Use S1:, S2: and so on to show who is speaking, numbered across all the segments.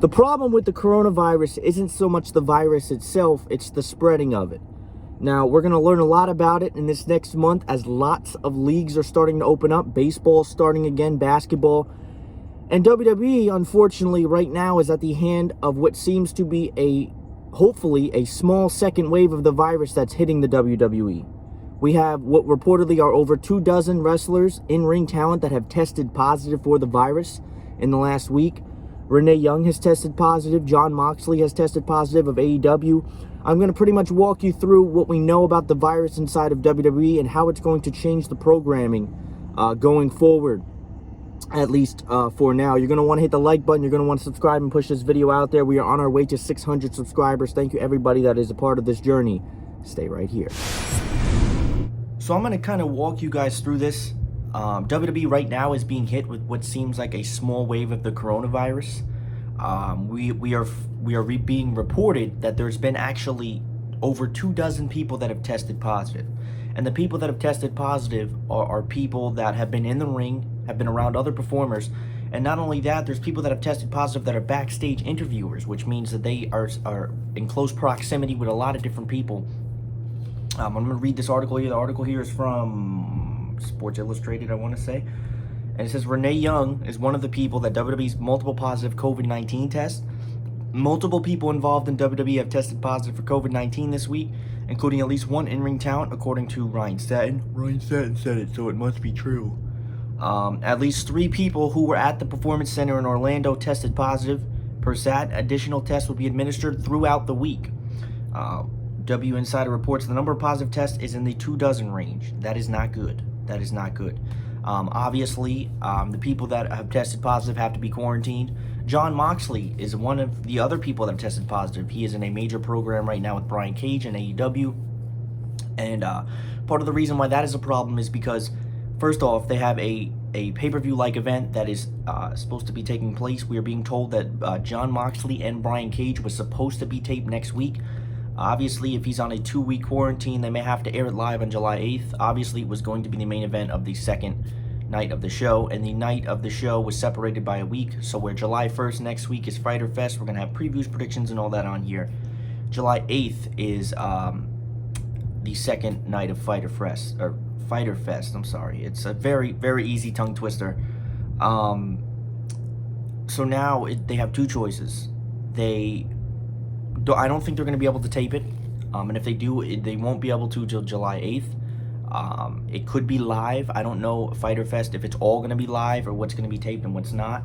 S1: The problem with the coronavirus isn't so much the virus itself, it's the spreading of it. Now, we're going to learn a lot about it in this next month as lots of leagues are starting to open up. Baseball starting again, basketball. And WWE, unfortunately, right now is at the hand of what seems to be hopefully, a small second wave of the virus that's hitting the WWE. We have what reportedly are over 24 wrestlers, in-ring talent, that have tested positive for the virus in the last week. Renee Young has tested positive. Jon Moxley has tested positive of AEW. I'm going to pretty much walk you through what we know about the virus inside of WWE and how it's going to change the programming going forward, at least for now. You're going to want to hit the like button. You're going to want to subscribe and push this video out there. We are on our way to 600 subscribers. Thank you, everybody that is a part of this journey. Stay right here. So I'm going to kind of walk you guys through this. WWE right now is being hit with what seems like a small wave of the coronavirus. We are being reported that there's been actually over 24 people that have tested positive. And the people that have tested positive are people that have been in the ring, have been around other performers. And not only that, there's people that have tested positive that are backstage interviewers, which means that they are in close proximity with a lot of different people. I'm going to read this article here. The article here is from Sports Illustrated, I want to say. And it says Renee Young is one of the people that WWE's multiple positive COVID-19 tests. Multiple people involved in WWE have tested positive for COVID-19 this week, including at least one in-ring talent, according to Ryan Satin. Ryan Satin said it, so it must be true. At least 3 people who were at the Performance Center in Orlando tested positive per SAT. Additional tests will be administered throughout the week. W Insider reports the number of positive tests is in the 24 range. That is not good. That is not good. Obviously, the people that have tested positive have to be quarantined. Jon Moxley is one of the other people that have tested positive. He is in a major program right now with Brian Cage and AEW. And part of the reason why that is a problem is because, first off, they have a pay-per-view-like event that is supposed to be taking place. We are being told that Jon Moxley and Brian Cage was supposed to be taped next week. Obviously, if he's on a 2-week quarantine, they may have to air it live on July 8th. Obviously, it was going to be the main event of the second night of the show, and the night of the show was separated by a week. So where July 1st next week is Fyter Fest, we're going to have previews, predictions, and all that on here. July 8th is the second night of Fyter Fest, I'm sorry. It's a very, very easy tongue twister. So now they have 2 choices. I don't think they're going to be able to tape it. And if they do, they won't be able to till July 8th. It could be live. I don't know, Fyter Fest, if it's all going to be live or what's going to be taped and what's not.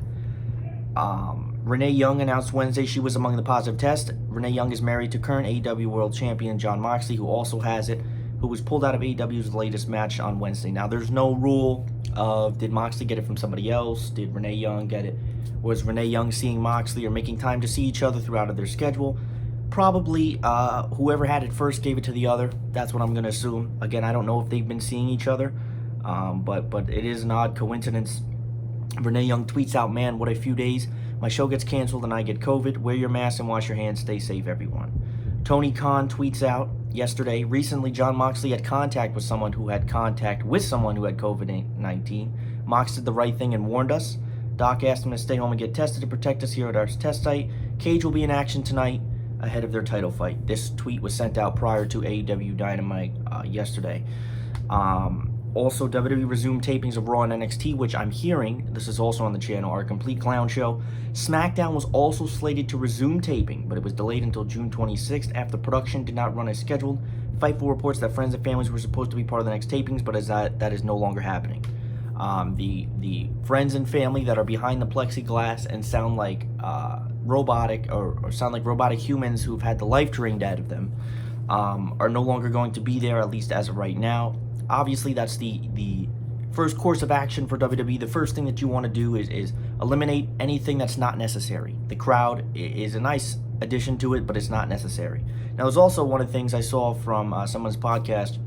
S1: Renee Young announced Wednesday she was among the positive tests. Renee Young is married to current AEW World Champion Jon Moxley, who also has it, who was pulled out of AEW's latest match on Wednesday. Now, there's no rule of did Moxley get it from somebody else? Did Renee Young get it? Was Renee Young seeing Moxley or making time to see each other throughout their schedule? Probably whoever had it first gave it to the other. That's what I'm going to assume. Again, I don't know if they've been seeing each other, but it is an odd coincidence. Renee Young tweets out, "Man, what a few days. My show gets canceled and I get COVID. Wear your mask and wash your hands. Stay safe, everyone." Tony Khan tweets out yesterday, "Recently, Jon Moxley had contact with someone who had COVID-19. Mox did the right thing and warned us. Doc asked him to stay home and get tested to protect us here at our test site. Cage will be in action tonight ahead of their title fight." This tweet was sent out prior to AEW Dynamite yesterday. Also, WWE resumed tapings of Raw and NXT, which I'm hearing, this is also on the channel, are a complete clown show. SmackDown was also slated to resume taping, but it was delayed until June 26th after production did not run as scheduled. Fightful reports that friends and families were supposed to be part of the next tapings, but that is no longer happening. The friends and family that are behind the plexiglass and sound like robotic or sound like robotic humans who've had the life drained out of them are no longer going to be there, at least as of right now. Obviously, that's the first course of action for WWE. The first thing that you want to do is eliminate anything that's not necessary. The crowd is a nice addition to it, but it's not necessary. Now, there's also one of the things I saw from someone's podcast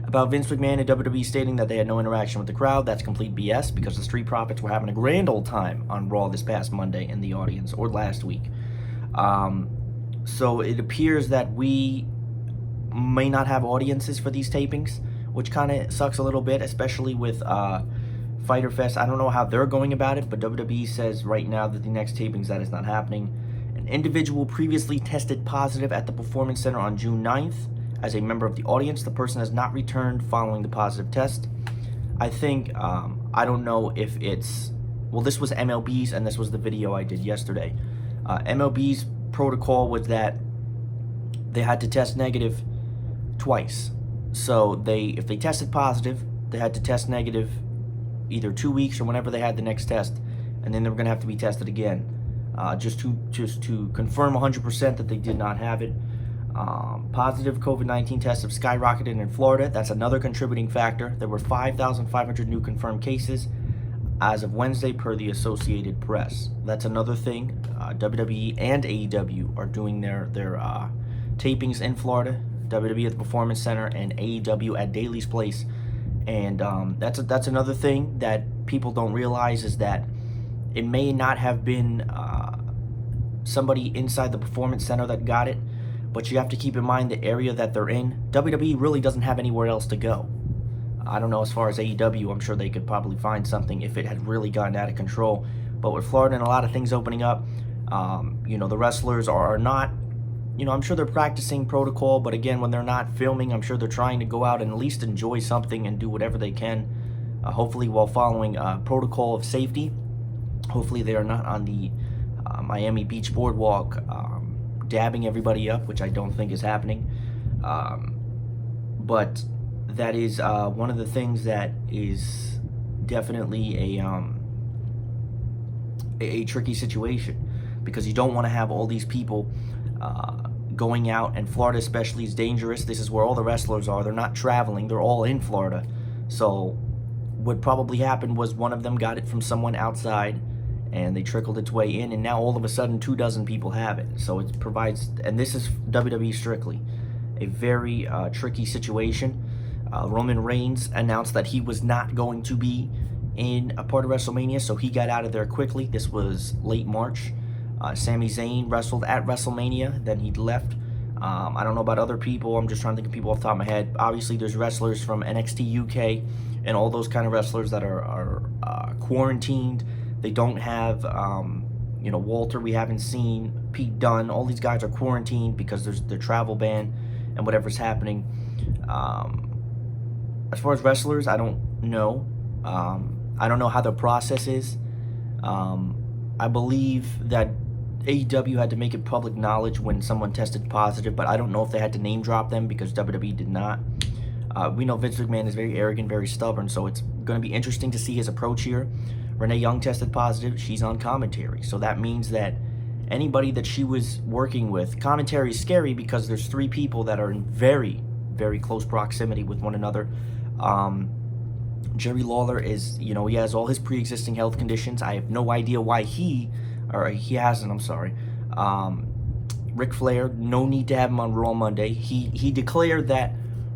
S1: about Vince McMahon and WWE stating that they had no interaction with the crowd. That's complete BS, because the Street Profits were having a grand old time on Raw this past Monday in the audience, or last week. So it appears that we may not have audiences for these tapings, which kind of sucks a little bit, especially with Fighter Fest, I don't know how they're going about it, but WWE says right now that the next tapings, that is not happening. An individual previously tested positive at the Performance Center on June 9th. As a member of the audience, the person has not returned following the positive test. I think, I don't know if it's, well, this was MLB's, and this was the video I did yesterday. MLB's protocol was that they had to test negative twice. So if they tested positive, they had to test negative either 2 weeks or whenever they had the next test, and then they were going to have to be tested again, just to confirm 100% that they did not have it. Positive COVID-19 tests have skyrocketed in Florida. That's another contributing factor. There were 5,500 new confirmed cases as of Wednesday, per the Associated Press. That's another thing. WWE and AEW are doing their tapings in Florida. WWE at the Performance Center and AEW at Daly's Place. And that's another thing that people don't realize, is that it may not have been somebody inside the Performance Center that got it, but you have to keep in mind the area that they're in. WWE really doesn't have anywhere else to go. I don't know, as far as AEW, I'm sure they could probably find something if it had really gotten out of control. But with Florida and a lot of things opening up, the wrestlers are not, I'm sure they're practicing protocol, but again, when they're not filming, I'm sure they're trying to go out and at least enjoy something and do whatever they can, hopefully while following protocol of safety. Hopefully they are not on the Miami Beach boardwalk dabbing everybody up, which I don't think is happening. But that is one of the things that is definitely a tricky situation, because you don't want to have all these people going out, and Florida especially is dangerous. This is where all the wrestlers are. They're not traveling. They're all in Florida. So what probably happened was one of them got it from someone outside, and they trickled its way in, and now all of a sudden 24 people have it. So it provides, and this is WWE strictly, a very tricky situation. Roman Reigns announced that he was not going to be in a part of WrestleMania, so he got out of there quickly. This was late March. Sami Zayn wrestled at WrestleMania, then he left. I don't know about other people. I'm just trying to think of people off the top of my head. Obviously, there's wrestlers from NXT UK and all those kind of wrestlers that are quarantined. They don't have, Walter, we haven't seen. Pete Dunne, all these guys are quarantined because there's the travel ban and whatever's happening. As far as wrestlers, I don't know. I don't know how the process is. I believe that AEW had to make it public knowledge when someone tested positive, but I don't know if they had to name drop them, because WWE did not. We know Vince McMahon is very arrogant, very stubborn, so it's going to be interesting to see his approach here. Renee Young tested positive. She's on commentary, so that means that anybody that she was working with, commentary is scary because there's 3 people that are in very, very close proximity with one another. Jerry Lawler is, he has all his pre-existing health conditions. I have no idea why he hasn't, I'm sorry. Ric Flair, no need to have him on Raw Monday. He declared that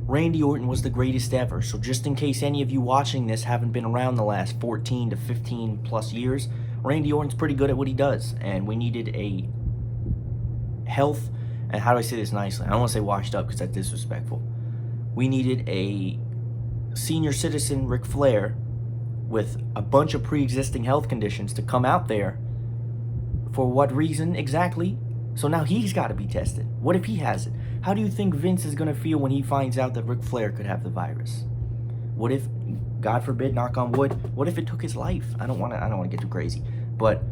S1: Randy Orton was the greatest ever. So just in case any of you watching this haven't been around the last 14 to 15 plus years, Randy Orton's pretty good at what he does. And we needed a health, and how do I say this nicely? I don't want to say washed up because that's disrespectful. We needed a senior citizen Ric Flair with a bunch of pre-existing health conditions to come out there. For what reason exactly? So now he's got to be tested. What if he has it? How do you think Vince is going to feel when he finds out that Ric Flair could have the virus? What if, God forbid, knock on wood, what if it took his life? I don't want to get too crazy, but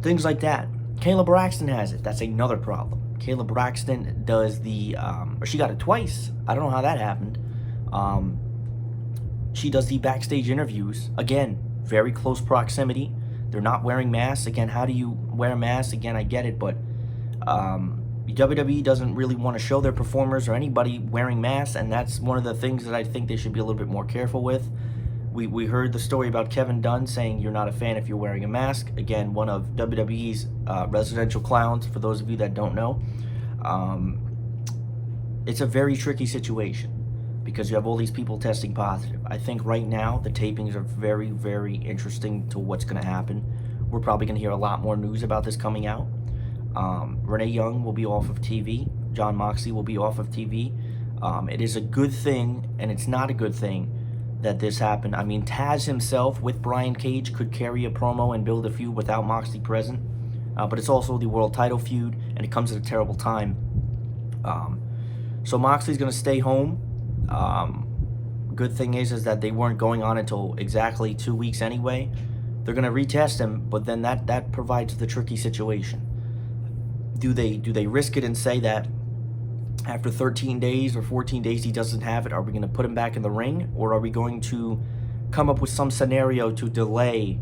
S1: things like that. Kayla Braxton has it. That's another problem. Kayla Braxton does or she got it twice. I don't know how that happened. She does the backstage interviews. Again, very close proximity. They're not wearing masks. Again, how do you wear a mask? Again, I get it, but WWE doesn't really want to show their performers or anybody wearing masks, and that's one of the things that I think they should be a little bit more careful with. We heard the story about Kevin Dunn saying you're not a fan if you're wearing a mask. Again, one of WWE's residential clowns, for those of you that don't know. It's a very tricky situation because you have all these people testing positive. I think right now the tapings are very, very interesting to what's going to happen. We're probably going to hear a lot more news about this coming out. Renee Young will be off of TV. Jon Moxley will be off of TV. It is a good thing, and it's not a good thing, that this happened. I mean, Taz himself with Brian Cage could carry a promo and build a feud without Moxley present, but it's also the world title feud, and it comes at a terrible time. So Moxley's going to stay home. Good thing is that they weren't going on until exactly 2 weeks anyway. They're going to retest him, but then that provides the tricky situation. Do they risk it and say that after 13 days or 14 days he doesn't have it? Are we going to put him back in the ring, or are we going to come up with some scenario to delay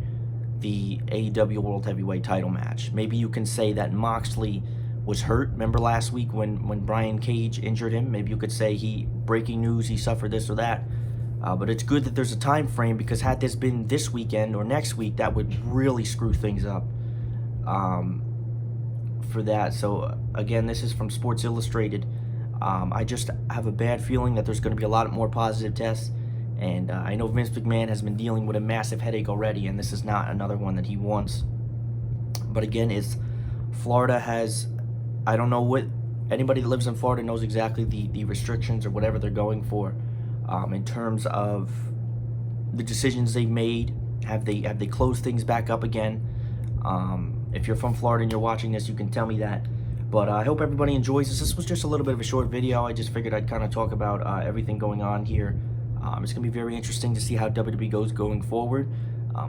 S1: the AEW World Heavyweight title match? Maybe you can say that Moxley was hurt. Remember last week when Brian Cage injured him? Maybe you could say breaking news, he suffered this or that. But it's good that there's a time frame, because had this been this weekend or next week, that would really screw things up for that. So again, this is from Sports Illustrated. I just have a bad feeling that there's going to be a lot more positive tests, and I know Vince McMahon has been dealing with a massive headache already, and this is not another one that he wants. But again, Florida has, I don't know what, anybody that lives in Florida knows exactly the restrictions or whatever they're going for in terms of the decisions they've made. Have they closed things back up again? If you're from Florida and you're watching this, you can tell me that. But I hope everybody enjoys this. This was just a little bit of a short video. I just figured I'd kind of talk about everything going on here. It's going to be very interesting to see how WWE goes going forward.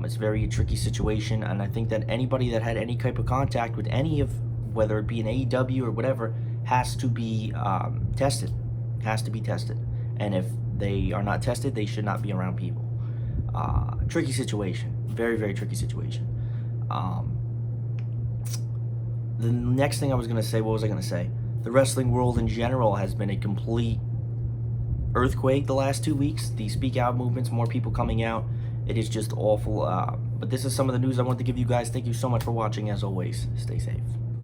S1: It's a very tricky situation, and I think that anybody that had any type of contact with any of, whether it be an AEW or whatever, has to be tested. Has to be tested. And if they are not tested, they should not be around people. Tricky situation. Very, very tricky situation. The next thing I was going to say, what was I going to say? The wrestling world in general has been a complete earthquake the last 2 weeks. The speak out movements, more people coming out. It is just awful. But this is some of the news I want to give you guys. Thank you so much for watching. As always, stay safe.